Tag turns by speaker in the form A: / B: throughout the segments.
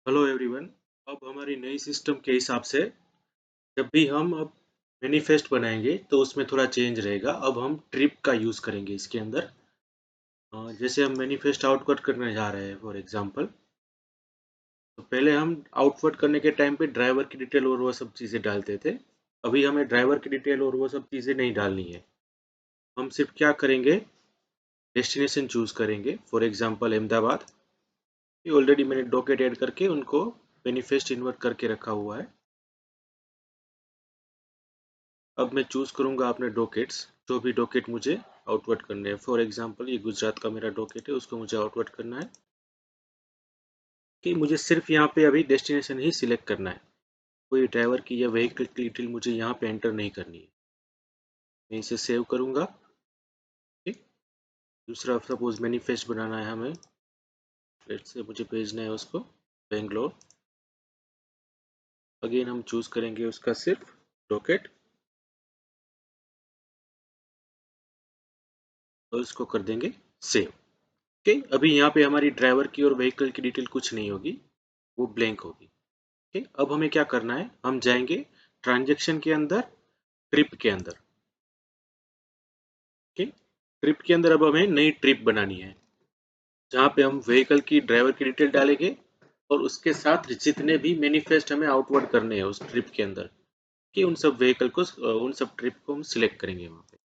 A: Hello everyone. अब हमारी नई सिस्टम के हिसाब से जब भी हम अब मैनिफेस्ट बनाएंगे तो उसमें थोड़ा चेंज रहेगा। अब हम ट्रिप का यूज़ करेंगे इसके अंदर। जैसे हम मैनिफेस्ट आउटपुट करने जा रहे हैं फॉर एग्जांपल, तो पहले हम आउटपुट करने के टाइम पे ड्राइवर की डिटेल और वो सब चीज़ें डालते थे। अभी हमें ड्राइवर की डिटेल और वो सब चीज़ें नहीं डालनी है। हम सिर्फ क्या करेंगे, डेस्टिनेशन चूज़ करेंगे। For example Ahmedabad. ये ऑलरेडी मैंने डॉकेट ऐड करके उनको मैनिफेस्ट इन्वर्ट करके रखा हुआ है। अब मैं चूज़ करूँगा अपने डॉकेट्स, जो भी डॉकेट मुझे आउटपुट करने हैं। फॉर एग्जांपल ये गुजरात का मेरा डॉकेट है, उसको मुझे आउटपुट करना है कि मुझे सिर्फ यहाँ पे अभी डेस्टिनेशन ही सिलेक्ट करना है। कोई ड्राइवर की या व्हीकल की डिटेल मुझे यहाँ पे एंटर नहीं करनी है। मैं इसे सेव करूँगा। ठीक। दूसरा सपोज मैनिफेस्ट बनाना है हमें, लेट्स से मुझे भेजना है उसको बेंगलोर। अगेन हम चूज़ करेंगे उसका सिर्फ डॉकेट और उसको कर देंगे सेव। ओके, अभी यहाँ पे हमारी ड्राइवर की और व्हीकल की डिटेल कुछ नहीं होगी, वो ब्लैंक होगी। ठीक, अब हमें क्या करना है, हम जाएंगे ट्रांजैक्शन के अंदर, ट्रिप के अंदर। ठीक, ट्रिप के अंदर अब हमें नई ट्रिप बनानी है, जहाँ पे हम व्हीकल की ड्राइवर की डिटेल डालेंगे और उसके साथ जितने भी मैनिफेस्ट हमें आउटवर्ड करने हैं उस ट्रिप के अंदर, कि उन सब व्हीकल को, उन सब ट्रिप को हम सिलेक्ट करेंगे वहाँ पे।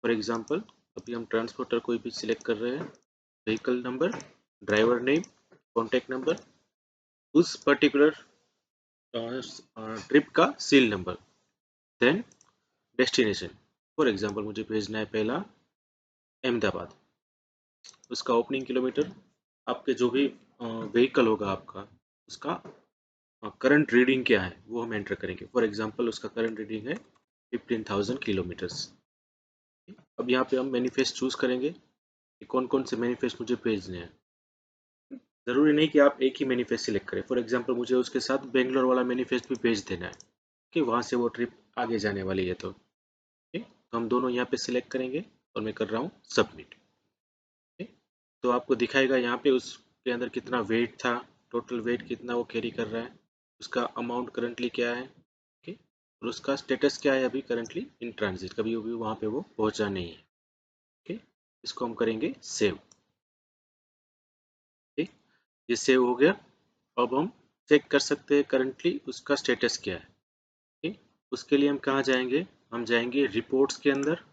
A: फॉर एग्जांपल अभी हम ट्रांसपोर्टर कोई भी सिलेक्ट कर रहे हैं, vehicle number, driver name, contact number, उस पर्टिकुलर ट्रिप का seal number, then destination. For example मुझे भेजना है पहला अहमदाबाद, उसका ओपनिंग किलोमीटर, आपके जो भी व्हीकल होगा आपका, उसका करंट रीडिंग क्या है वो हम एंटर करेंगे। फॉर एग्जांपल उसका करंट रीडिंग है 15,000 किलोमीटर्स। अब यहाँ पे हम मैनिफेस्ट चूज करेंगे कि कौन कौन से मैनिफेस्ट मुझे भेजने हैं। ज़रूरी नहीं कि आप एक ही मैनिफेस्ट सिलेक्ट करें। फॉर एग्जांपल मुझे उसके साथ बेंगलोर वाला मैनिफेस्ट भी भेज देना है कि वहाँ से वो ट्रिप आगे जाने वाली है। तो ठीक, तो हम दोनों यहाँ पे सिलेक्ट करेंगे और मैं कर रहा हूँ सबमिट। ठीक, तो आपको दिखाएगा यहाँ पे उसके अंदर कितना वेट था, टोटल वेट कितना वो कैरी कर रहा है, उसका अमाउंट करंटली क्या है। ठीक, और उसका स्टेटस क्या है अभी करंटली इन ट्रांजिट, कभी भी वहाँ पे वो पहुँचा नहीं है। ठीक, इसको हम करेंगे सेव। ठीक, ये सेव हो गया। अब हम चेक कर सकते हैं करंटली उसका स्टेटस क्या है। ठीक, उसके लिए हम कहाँ जाएंगे, हम जाएंगे रिपोर्ट्स के अंदर,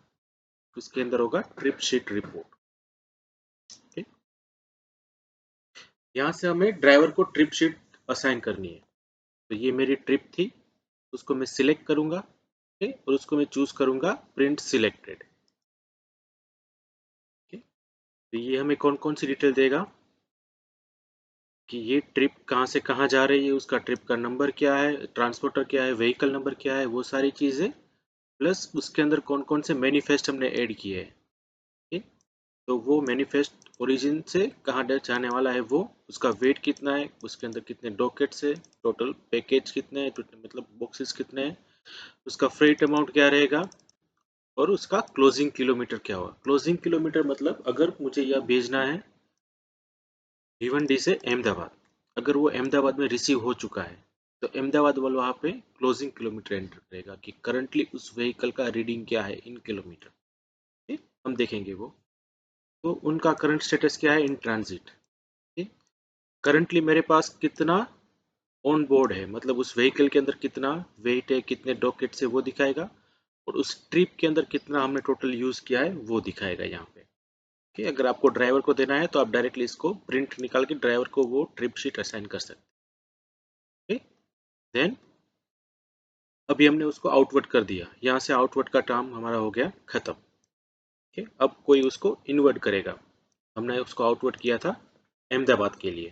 A: उसके अंदर होगा ट्रिप शीट रिपोर्ट। ठीक, यहाँ से हमें ड्राइवर को ट्रिप शीट असाइन करनी है। तो ये मेरी ट्रिप थी, उसको मैं सिलेक्ट करूंगा। ठीक, और उसको मैं चूज करूंगा प्रिंट सिलेक्टेड। ठीक, तो ये हमें कौन कौन सी डिटेल देगा कि ये ट्रिप कहाँ से कहाँ जा रही है, उसका ट्रिप का नंबर क्या है, ट्रांसपोर्टर क्या है, व्हीकल नंबर क्या है, वो सारी चीज़ें, प्लस उसके अंदर कौन कौन से मैनिफेस्ट हमने ऐड किए हैं। ठीक, तो वो मैनिफेस्ट ओरिजिन से कहाँ जाने वाला है, वो उसका वेट कितना है, उसके अंदर कितने डॉकेट्स है, टोटल पैकेज कितने हैं, मतलब बॉक्सेस कितने हैं, उसका फ्रेट अमाउंट क्या रहेगा, और उसका क्लोजिंग किलोमीटर क्या होगा। क्लोजिंग किलोमीटर मतलब अगर मुझे यह भेजना है भिवंडी से अहमदाबाद, अगर वो अहमदाबाद में रिसीव हो चुका है तो अहमदाबाद वाला वहाँ पे क्लोजिंग किलोमीटर एंटर करेगा कि करंटली उस व्हीकल का रीडिंग क्या है इन किलोमीटर। ठीक, हम देखेंगे वो, तो उनका करंट स्टेटस क्या है इन ट्रांजिट। ठीक, करंटली मेरे पास कितना ऑन बोर्ड है, मतलब उस व्हीकल के अंदर कितना वेट है, कितने डॉकेट्स है वो दिखाएगा, और उस ट्रिप के अंदर कितना हमने टोटल यूज किया है वो दिखाएगा यहाँ पे। कि अगर आपको ड्राइवर को देना है तो आप डायरेक्टली इसको प्रिंट निकाल के ड्राइवर को वो ट्रिप शीट असाइन कर सकते हैं। देन अभी हमने उसको आउटवर्ड कर दिया, यहाँ से आउटवर्ड का टर्म हमारा हो गया खत्म। ठीक, अब कोई उसको इनवर्ट करेगा, हमने उसको आउटवर्ड किया था अहमदाबाद के लिए।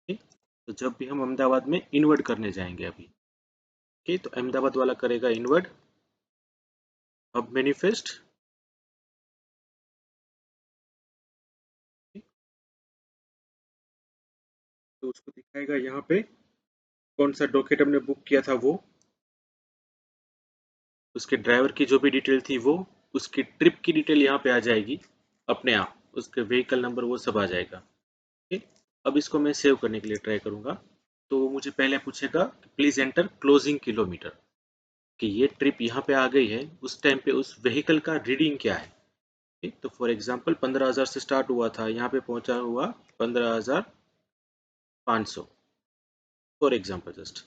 A: ठीक, तो जब भी हम अहमदाबाद में इनवर्ट करने जाएंगे अभी, ठीक, तो अहमदाबाद वाला करेगा इनवर्ट। अब मैनिफेस्ट, तो उसको दिखाएगा यहाँ पे कौन सा डॉकेट हमने बुक किया था वो, उसके ड्राइवर की जो भी डिटेल थी वो, उसकी ट्रिप की डिटेल यहाँ पे आ जाएगी अपने आप, उसके व्हीकल नंबर वो सब आ जाएगा। ठीक, अब इसको मैं सेव करने के लिए ट्राई करूंगा। तो वो मुझे पहले पूछेगा प्लीज एंटर क्लोजिंग किलोमीटर, कि ये ट्रिप यहाँ पे आ गई है, उस टाइम पे उस व्हीकल का रीडिंग क्या है। ठीक, तो फॉर एग्जांपल 15,000 से स्टार्ट हुआ था, यहाँ पे पहुंचा हुआ 15,500 फॉर एग्जांपल जस्ट।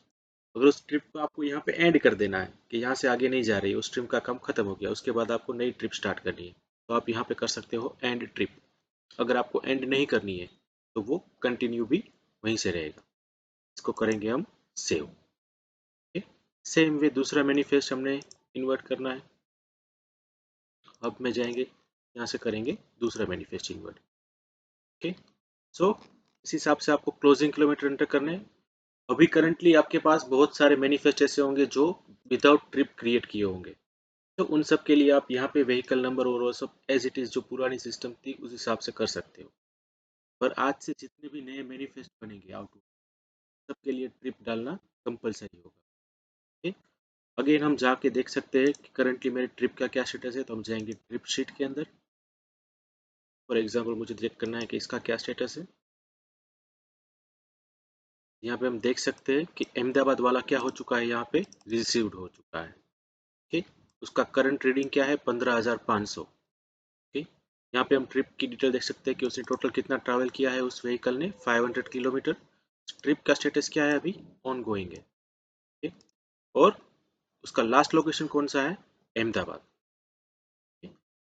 A: अगर उस ट्रिप को आपको यहाँ पे एंड कर देना है कि यहाँ से आगे नहीं जा रही है, उस ट्रिप का काम खत्म हो गया, उसके बाद आपको नई ट्रिप स्टार्ट करनी है, तो आप यहाँ पे कर सकते हो एंड ट्रिप। अगर आपको एंड नहीं करनी है तो वो कंटिन्यू भी वहीं से रहेगा। इसको करेंगे हम सेव। सेम वे दूसरा मैनिफेस्ट हमने इन्वर्ट करना है। अब में जाएंगे, यहाँ से करेंगे दूसरा मैनिफेस्ट इन्वर्ट। ओके, सो इस हिसाब से आपको क्लोजिंग किलोमीटर एंटर करने हैं। अभी करंटली आपके पास बहुत सारे मैनिफेस्ट ऐसे होंगे जो विदाउट ट्रिप क्रिएट किए होंगे, तो उन सब के लिए आप यहाँ पे व्हीकल नंबर और वो सब एज इट इज जो पुरानी सिस्टम थी उस हिसाब से कर सकते हो। पर आज से जितने भी नए मैनिफेस्ट बनेंगे आउट, सबके लिए ट्रिप डालना कंपलसरी होगा। ठीक, अगेन हम जाके देख सकते हैं कि करंटली मेरे ट्रिप का क्या स्टेटस है, तो हम जाएंगे ट्रिप शीट के अंदर। फॉर एग्जांपल मुझे चेक करना है कि इसका क्या स्टेटस है। यहाँ पे हम देख सकते हैं कि अहमदाबाद वाला क्या हो चुका है, यहाँ पे रिसीव्ड हो चुका है। ठीक, उसका करंट रीडिंग क्या है 15,500। ठीक, यहाँ पे हम ट्रिप की डिटेल देख सकते हैं कि उसने टोटल कितना ट्रैवल किया है उस व्हीकल ने, 500 किलोमीटर। ट्रिप का स्टेटस क्या है, अभी ऑन गोइंग है। ठीक, और उसका लास्ट लोकेशन कौन सा है, अहमदाबाद।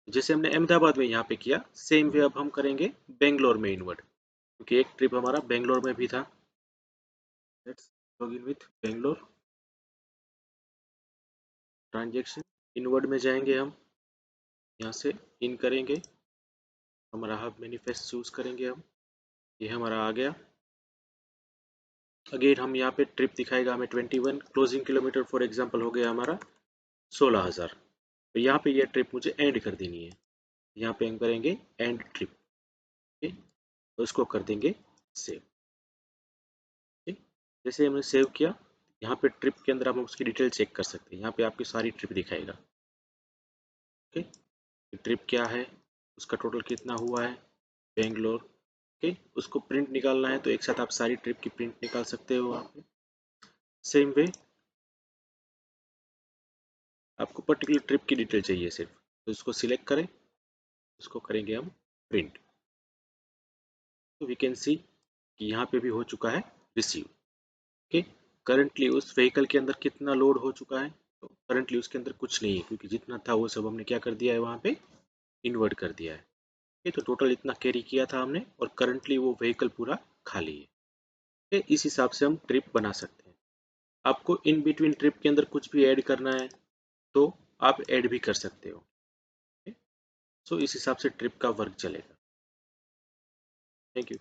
A: जैसे हमने अहमदाबाद में यहाँ पे किया, सेम वे अब हम करेंगे बेंगलोर में इन्वर्ट, क्योंकि एक ट्रिप हमारा बेंगलोर में भी था। Let's log in with Bangalore transaction. Inward में जाएंगे हम, यहाँ से इन करेंगे, हमारा हब मैनिफेस्ट चूज करेंगे हम, ये हमारा आ गया। अगेन हम यहाँ पे ट्रिप दिखाएगा हमें 21, क्लोजिंग किलोमीटर फॉर एग्जांपल हो गया हमारा 16,000। तो यहाँ पे ये ट्रिप मुझे एंड कर देनी है, यहाँ पे हम करेंगे एंड ट्रिप। ठीक, तो उसको कर देंगे सेव। ठीक, जैसे हमने सेव किया, यहाँ पे ट्रिप के अंदर हम उसकी डिटेल चेक कर सकते हैं, यहाँ पे आपकी सारी ट्रिप दिखाएगा। ओके, ट्रिप क्या है, उसका टोटल कितना हुआ है, बेंगलोर। ओके, उसको प्रिंट निकालना है तो एक साथ आप सारी ट्रिप की प्रिंट निकाल सकते हो वहाँ पे। सेम वे आपको पर्टिकुलर ट्रिप की डिटेल चाहिए सिर्फ, तो इसको सिलेक्ट करें, उसको करेंगे हम प्रिंट। तो वी कैन सी कि यहाँ पे भी हो चुका है रिसीव। ओके, करंटली उस व्हीकल के अंदर कितना लोड हो चुका है, तो करंटली उसके अंदर कुछ नहीं है, क्योंकि जितना था वो सब हमने क्या कर दिया है वहाँ पे इन्वर्ट कर दिया है। ओके, तो टोटल इतना कैरी किया था हमने, और करंटली वो व्हीकल पूरा खाली है। ओके, इस हिसाब से हम ट्रिप बना सकते हैं। आपको इन बिटवीन ट्रिप के अंदर कुछ भी ऐड करना है तो आप ऐड भी कर सकते हो। सो इस हिसाब से ट्रिप का वर्क चलेगा। Thank you.